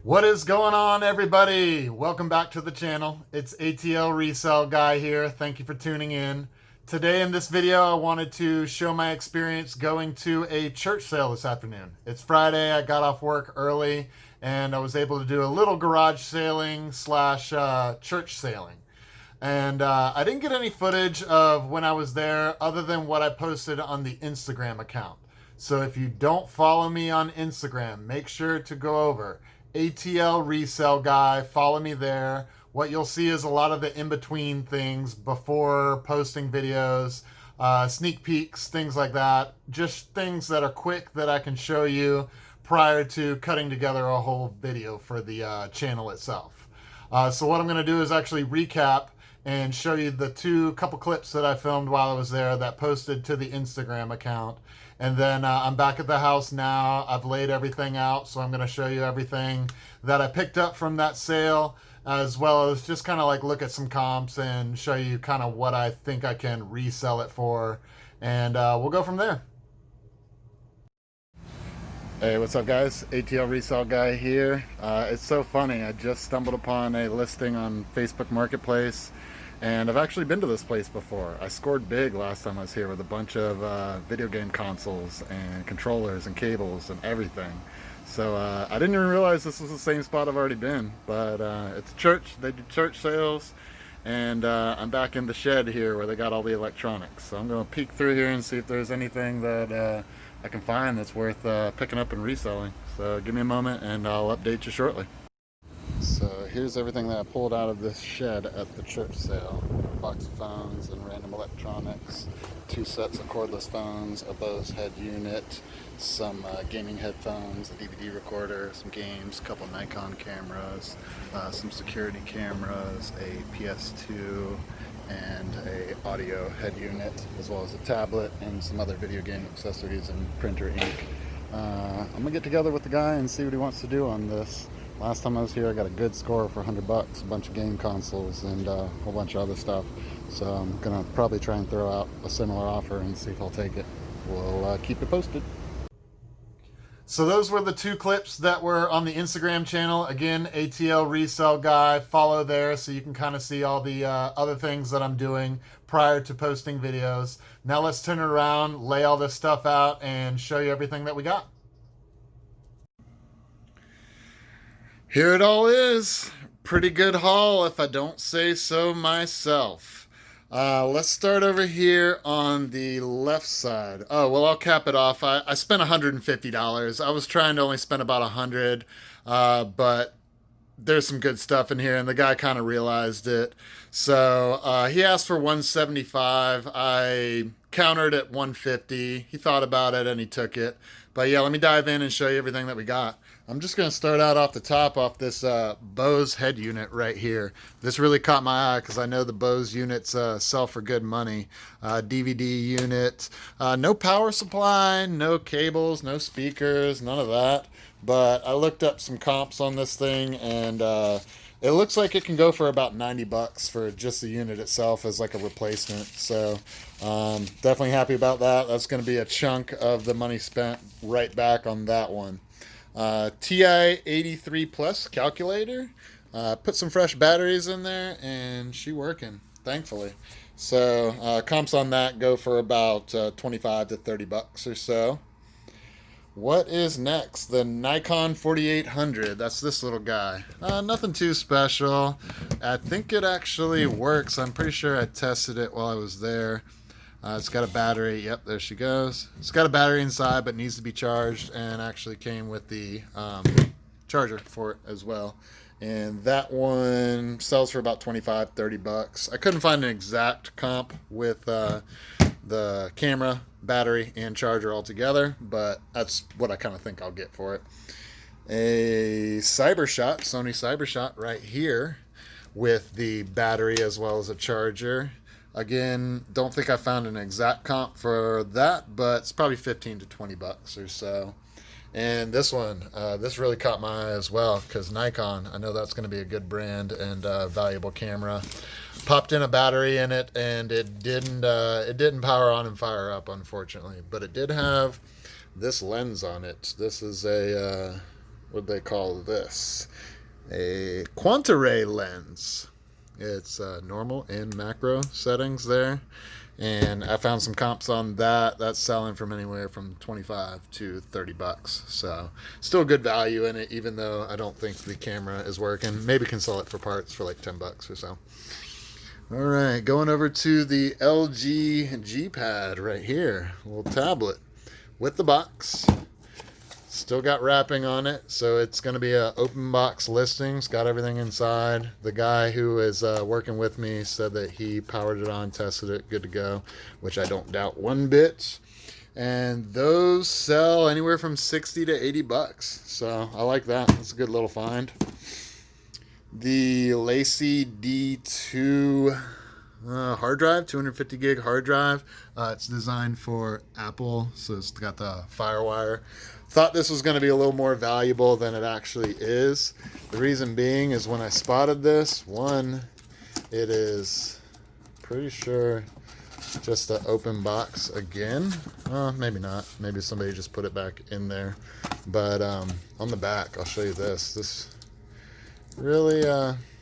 What is going on, everybody? Welcome back to the channel. It's ATL Resale Guy here. Thank you for tuning in. Today in this video, I wanted to show my experience going to a church sale this afternoon. It's Friday. I got off work early and I was able to do a little garage sailing slash church sailing. And I didn't get any footage of when I was there other than what I posted on the Instagram account. So if you don't follow me on Instagram, make sure to go over ATL Resale Guy, follow me there. What you'll see is a lot of the in-between things before posting videos, sneak peeks, things like that. Just things that are quick that I can show you prior to cutting together a whole video for the channel itself. So what I'm going to do is actually recap and show you the couple clips that I filmed while I was there that posted to the Instagram account. And then I'm back at the house now. I've laid everything out, so I'm going to show you everything that I picked up from that sale, as well as just kind of like look at some comps and show you kind of what I think I can resell it for. And we'll go from there. Hey, what's up, guys? ATL Resale Guy here. It's so funny. I just stumbled upon a listing on Facebook Marketplace. And I've actually been to this place before. I scored big last time I was here with a bunch of video game consoles and controllers and cables and everything. So I didn't even realize this was the same spot I've already been. But it's a church. They do church sales. And I'm back in the shed here where they got all the electronics. So I'm going to peek through here and see if there's anything that I can find that's worth picking up and reselling. So give me a moment and I'll update you shortly. So here's everything that I pulled out of this shed at the church sale. A box of phones and random electronics, 2 sets of cordless phones, a Bose head unit, some gaming headphones, a DVD recorder, some games, a couple Nikon cameras, some security cameras, a PS2, and a audio head unit, as well as a tablet and some other video game accessories and printer ink. I'm gonna get together with the guy and see what he wants to do on this. Last time I was here, I got a good score for $100, a bunch of game consoles and a whole bunch of other stuff. So I'm gonna probably try and throw out a similar offer and see if I'll take it. We'll keep it posted. So those were the 2 clips that were on the Instagram channel. Again, ATL Resale Guy. Follow there so you can kind of see all the other things that I'm doing prior to posting videos. Now let's turn it around, lay all this stuff out, and show you everything that we got. Here it all is. Pretty good haul if I don't say so myself. Let's start over here on the left side. Oh, well, I'll cap it off. I spent $150. I was trying to only spend about $100, but there's some good stuff in here, and the guy kind of realized it. So he asked for $175. I countered at $150. He thought about it, and he took it. But yeah, let me dive in and show you everything that we got. I'm just going to start out off the top off this Bose head unit right here. This really caught my eye because I know the Bose units sell for good money. DVD unit, no power supply, no cables, no speakers, none of that. But I looked up some comps on this thing, and it looks like it can go for about $90 for just the unit itself as like a replacement. So definitely happy about that. That's going to be a chunk of the money spent right back on that one. TI 83 Plus calculator. Put some fresh batteries in there and she working, thankfully. So comps on that go for about 25 to $30 or so. What is next? The Nikon 4800. That's this little guy. Nothing too special. I think it actually works. I'm pretty sure I tested it while I was there. It's got a battery. Yep, there she goes. It's got a battery inside, but needs to be charged, and actually came with the charger for it as well. And that one sells for about 25, $30. I couldn't find an exact comp with the camera, battery, and charger all together, but that's what I kind of think I'll get for it. A Cybershot, Sony Cybershot right here with the battery as well as a charger. Again, don't think I found an exact comp for that, but it's probably 15 to $20 or so. And this one, this really caught my eye as well because Nikon, I know that's going to be a good brand and valuable camera. Popped in a battery in it, and it didn't power on and fire up, unfortunately. But it did have this lens on it. This is a what they call this? A Quanta-Ray lens. It's normal and macro settings there. And I found some comps on that. That's selling from anywhere from 25 to 30 bucks. So still good value in it, even though I don't think the camera is working. Maybe can sell it for parts for like 10 bucks or so. All right, going over to the LG G Pad right here. A little tablet with the box. Still got wrapping on it, so it's going to be an open box listing. It's got everything inside. The guy who is working with me said that he powered it on, tested it, good to go, which I don't doubt one bit. And those sell anywhere from 60 to 80 bucks, so I like that. It's a good little find. The Lacy D2 hard drive, 250 gig hard drive. It's designed for Apple, so it's got the FireWire. Thought this was going to be a little more valuable than it actually is. The reason being is when I spotted this, one, it is pretty sure just an open box again. Maybe not. Maybe somebody just put it back in there. But on the back, I'll show you this. This really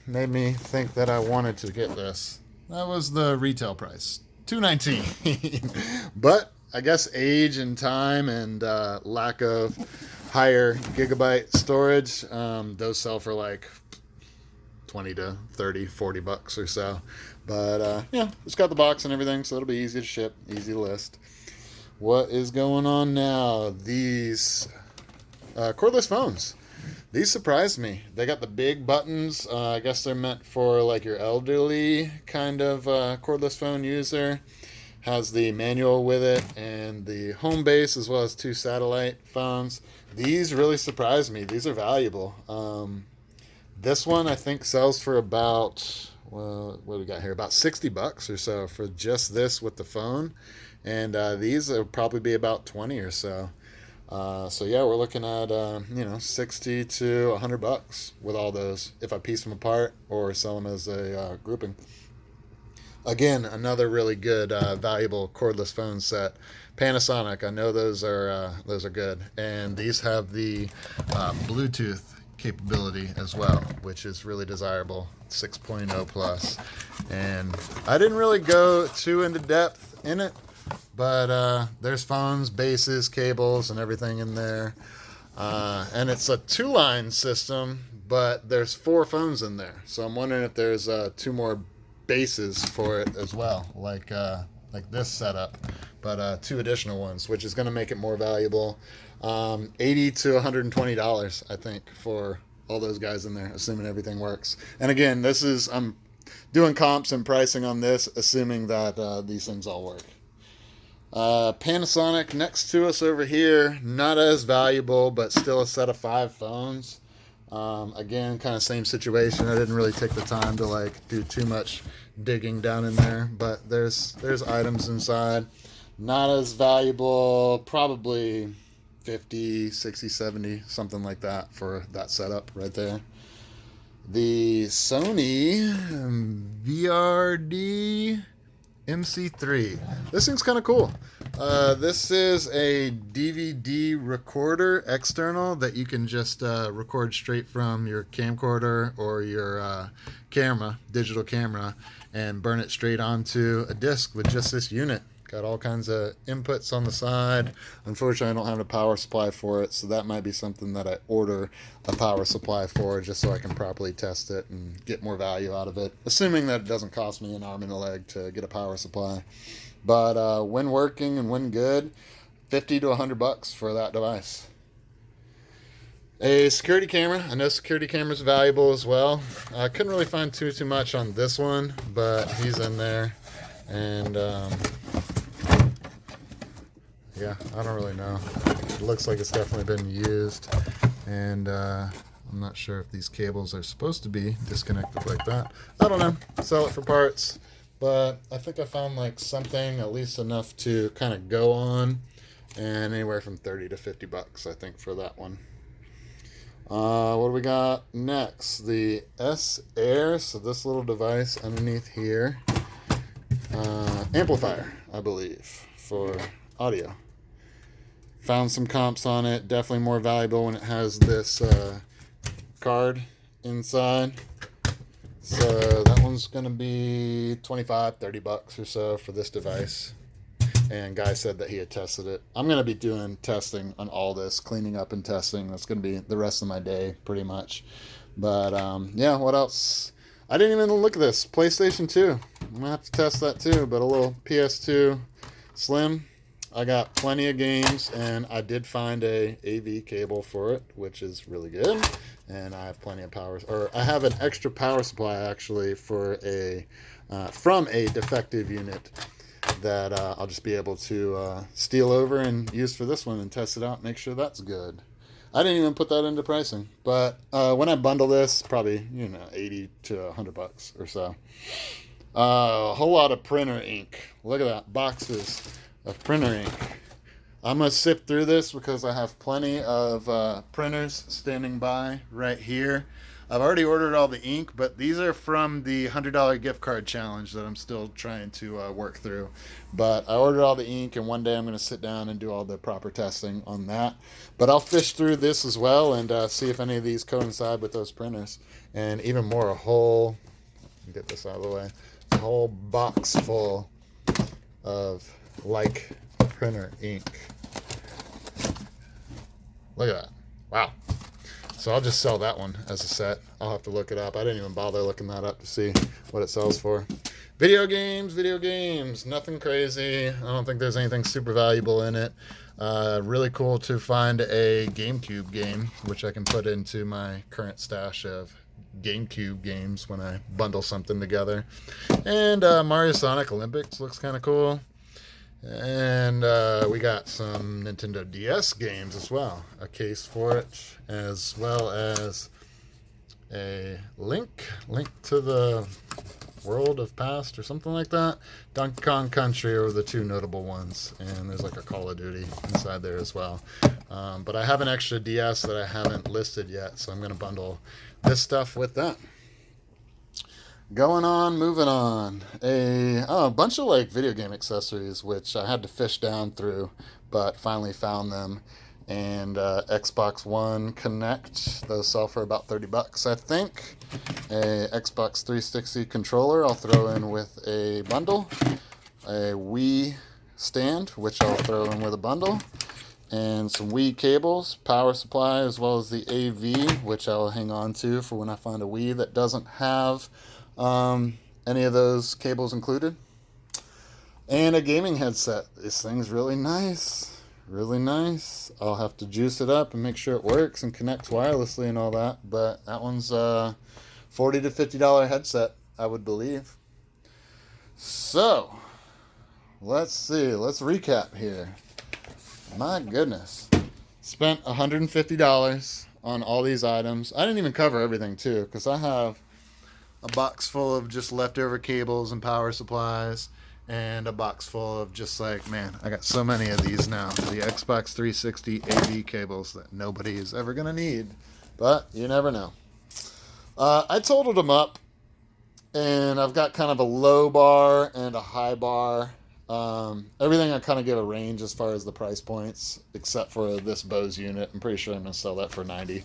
made me think that I wanted to get this. That was the retail price, $219. But I guess age and time and lack of higher gigabyte storage, those sell for like 20 to 30, 40 bucks or so. But yeah, it's got the box and everything, so it'll be easy to ship, easy to list. What is going on now? These cordless phones. These surprised me. They got the big buttons. I guess they're meant for like your elderly kind of cordless phone user. Has the manual with it and the home base as well as 2 satellite phones. These really surprised me. These are valuable. This one I think sells for about, well, what do we got here? About 60 bucks or so for just this with the phone. And these will probably be about 20 or so. So yeah, we're looking at 60 to 100 bucks with all those if I piece them apart or sell them as a grouping. Again, another really good, valuable cordless phone set. Panasonic, I know those are good, and these have the Bluetooth capability as well, which is really desirable. 6.0 plus, and I didn't really go too into depth in it, but there's phones, bases, cables, and everything in there, and it's a 2-line system, but there's 4 phones in there. So I'm wondering if there's 2 more bases for it as well, like this setup, but 2 additional ones, which is going to make it more valuable. $80 to $120, I think, for all those guys in there, assuming everything works. And again, I'm doing comps and pricing on this, assuming that these things all work. Panasonic next to us over here, not as valuable, but still a set of 5 phones. Again, kind of same situation. I didn't really take the time to like do too much digging down in there, but there's items inside. Not as valuable, probably 50, 60, 70, something like that for that setup right there. The Sony VRD MC3. This thing's kind of cool. This is a DVD recorder external that you can just record straight from your camcorder or your camera, digital camera, and burn it straight onto a disc with just this unit. Got all kinds of inputs on the side. Unfortunately, I don't have a power supply for it, so that might be something that I order a power supply for just so I can properly test it and get more value out of it, assuming that it doesn't cost me an arm and a leg to get a power supply. But when working and when good, 50 to 100 bucks for that device. A security camera. I know security cameras are valuable as well. I couldn't really find too much on this one, but he's in there. And yeah, I don't really know. It looks like it's definitely been used, and I'm not sure if these cables are supposed to be disconnected like that. I don't know. Sell it for parts, but I think I found like something at least enough to kind of go on, and anywhere from 30 to 50 bucks I think for that one. What do we got next? The S Air. So this little device underneath here, amplifier, I believe, for audio. Found some comps on it. Definitely more valuable when it has this card inside. So that one's going to be 25, 30 bucks or so for this device. And guy said that he had tested it. I'm going to be doing testing on all this, cleaning up and testing. That's going to be the rest of my day pretty much. But yeah, what else? I didn't even look at this. PlayStation 2. I'm going to have to test that too. But a little PS2 Slim. I got plenty of games, and I did find a AV cable for it, which is really good. And I have plenty of power, or I have an extra power supply actually for a from a defective unit that I'll just be able to steal over and use for this one and test it out, make sure that's good. I didn't even put that into pricing, but when I bundle this, probably 80 to 100 bucks or so. A whole lot of printer ink. Look at that, boxes of printer ink. I'm going to sift through this because I have plenty of printers standing by right here. I've already ordered all the ink, but these are from the $100 gift card challenge that I'm still trying to work through. But I ordered all the ink, and one day I'm going to sit down and do all the proper testing on that. But I'll fish through this as well and see if any of these coincide with those printers. And even more, get this out of the way, a whole box full of printer ink. Look at that. Wow. So I'll just sell that one as a set. I'll have to look it up. I didn't even bother looking that up to see what it sells for. Video games. Nothing crazy. I don't think there's anything super valuable in it. Really cool to find a GameCube game, which I can put into my current stash of GameCube games when I bundle something together. And Mario Sonic Olympics looks kind of cool. And we got some Nintendo DS games as well. A case for it, as well as a Link to the World of Past or something like that. Donkey Kong Country are the two notable ones. And there's like a Call of Duty inside there as well. But I have an extra DS that I haven't listed yet, so I'm going to bundle this stuff with that. Moving on. A bunch of video game accessories, which I had to fish down through, but finally found them. And Xbox One Connect, those sell for about 30 bucks, I think. A Xbox 360 controller I'll throw in with a bundle. A Wii stand, which I'll throw in with a bundle. And some Wii cables, power supply, as well as the AV, which I'll hang on to for when I find a Wii that doesn't have any of those cables included. And a gaming headset. This thing's really nice. I'll have to juice it up and make sure it works and connects wirelessly and all that, but that one's a $40 to $50 headset, I would believe. So let's recap here. My goodness, spent $150 on all these items. I didn't even cover everything too, because I have a box full of just leftover cables and power supplies, and a box full of just I got so many of these now. The Xbox 360 AV cables that nobody is ever going to need, but you never know. I totaled them up, and I've got kind of a low bar and a high bar. Everything I kind of give a range as far as the price points, except for this Bose unit. I'm pretty sure I'm going to sell that for $90.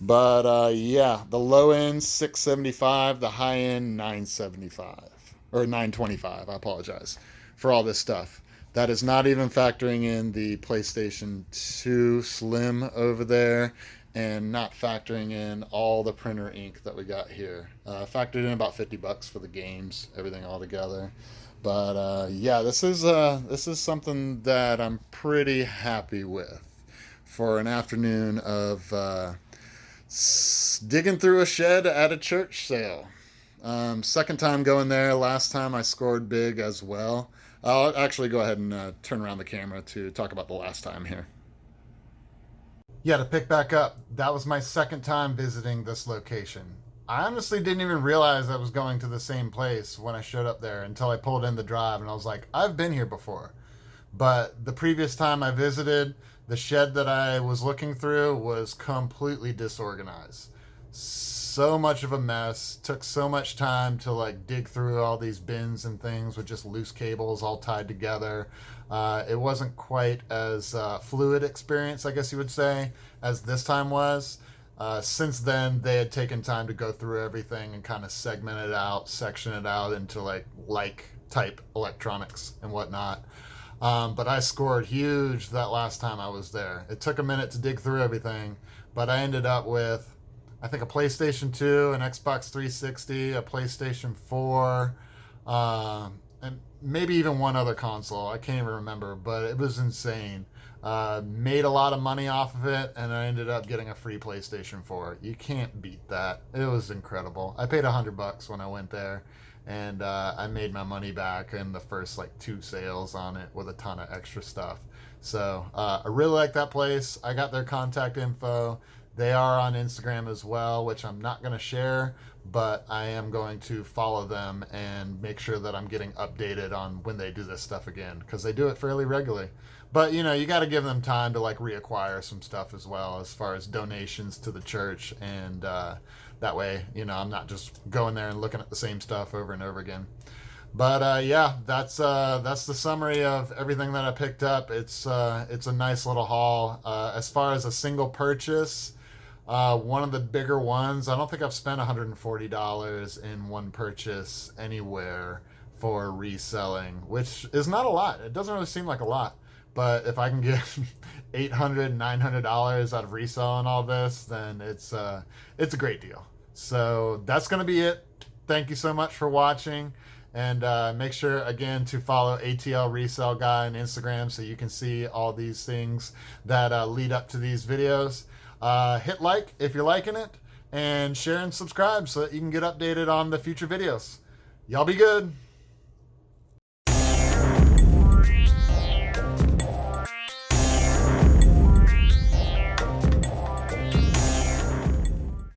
But yeah, the low end $675, the high end $975 or $925. I apologize for all this stuff. That is not even factoring in the PlayStation 2 Slim over there, and not factoring in all the printer ink that we got here. Factored in about 50 bucks for the games, everything all together. But yeah, this is something that I'm pretty happy with for an afternoon of digging through a shed at a church sale. Second time going there. Last time I scored big as well. I'll actually go ahead and turn around the camera to talk about the last time here. Yeah, to pick back up, that was my second time visiting this location. I honestly didn't even realize I was going to the same place when I showed up there until I pulled in the drive, and I was like, I've been here before. But the previous time I visited, the shed that I was looking through was completely disorganized. so much of a mess. Took so much time to like dig through all these bins and things with just loose cables all tied together. It wasn't quite as fluid experience, I guess you would say, as this time was. Since then, they had taken time to go through everything and kind of segment it out, section it out into like type electronics and whatnot. But I scored huge that last time I was there. It took a minute to dig through everything, but I ended up with, I think, a PlayStation 2, an Xbox 360, a PlayStation 4, and maybe even one other console. I can't even remember, but it was insane. Made a lot of money off of it, and I ended up getting a free PlayStation 4. You can't beat that. It was incredible. I paid $100 when I went there, and I made my money back in the first like 2 sales on it with a ton of extra stuff. So I really like that place. I got their contact info. They are on Instagram as well, which I'm not going to share, but I am going to follow them and make sure that I'm getting updated on when they do this stuff again, because they do it fairly regularly. But, you know, you got to give them time to like reacquire some stuff as well, as far as donations to the church. And that way, you know, I'm not just going there and looking at the same stuff over and over again. But yeah, that's the summary of everything that I picked up. It's a nice little haul. As far as a single purchase, one of the bigger ones, I don't think I've spent $140 in one purchase anywhere for reselling, which is not a lot. It doesn't really seem like a lot. But if I can get $800, $900 out of reselling all this, then it's a great deal. So that's going to be it. Thank you so much for watching. And make sure, again, to follow ATL Resale Guy on Instagram so you can see all these things that lead up to these videos. Hit like if you're liking it, and share and subscribe so that you can get updated on the future videos. Y'all be good.